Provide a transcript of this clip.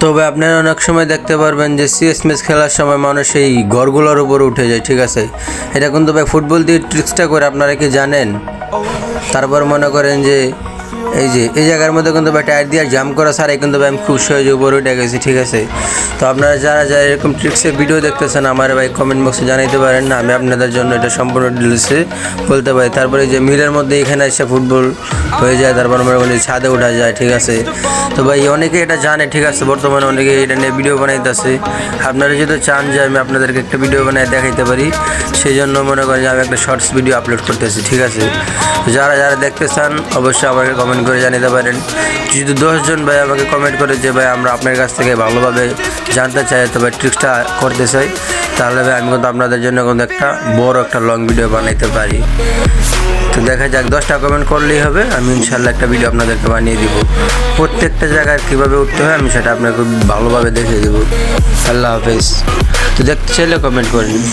তবে আপনারা অনেক সময় দেখতে পারবেন যে সিএস ম্যাচ খেলার সময় মানুষ এই ঘরগুলোর উপর উঠে যায়, ঠিক আছে। এটা কিন্তু ভাই ফুটবল দিয়ে ট্রিক্সটা করে আপনারা কি জানেন? তারপর মনে করেন যে এই জায়গার মধ্যে কিন্তু ভাই টায়ার দিয়ে জাম্প করা ছাড়াই কিন্তু ভাই আমি খুব সহজে উপরে উঠে গেছি, ঠিক আছে। তো আপনারা যারা যারা এরকম ট্রিক্সের ভিডিও দেখতেছেন আমার ভাই কমেন্ট বক্সে জানাইতে পারেন, না আমি আপনাদের জন্য এটা সম্পূর্ণ ডিটেলসে বলতে পারি। তারপরে যে মিলের মধ্যে এখানে এসে ফুটবল হয়ে যায়, তারপর আমরা বলি ছাদে ওঠা যায়, ঠিক আছে। তো ভাই অনেকে এটা জানে, ঠিক আছে, বর্তমানে অনেকে এটা নিয়ে ভিডিও বানাইতেছে। আপনারা যদি চান যে আমি আপনাদেরকে একটা ভিডিও বানিয়ে দেখাইতে পারি, সেই জন্য মনে করেন যে আমি একটা শর্টস ভিডিও আপলোড করতেছি, ঠিক আছে। যারা যারা দেখতে চান অবশ্যই আমাকে কমেন্ট করে জানাতে পারেন। যদি 10 জন ভাই আমাকে কমেন্ট করে যে ভাই আমরা আপনার কাছ থেকে ভালোভাবে জানতে চাই, তবে ট্রিক্সটা করতে চাই, তাহলে ভাই আমি কিন্তু আপনাদের জন্য কিন্তু একটা বড় একটা লং ভিডিও বানাইতে পারি। তো দেখা যাক 10টা কমেন্ট করলেই হবে, আমি ইনশাল্লাহ একটা ভিডিও আপনাদেরকে বানিয়ে দিব। প্রত্যেকটা জায়গায় কীভাবে উঠতে হয় আমি সেটা আপনাকে ভালোভাবে দেখিয়ে দেবো। আল্লাহ হাফেজ। তো দেখতে চাইলে কমেন্ট করে নিন।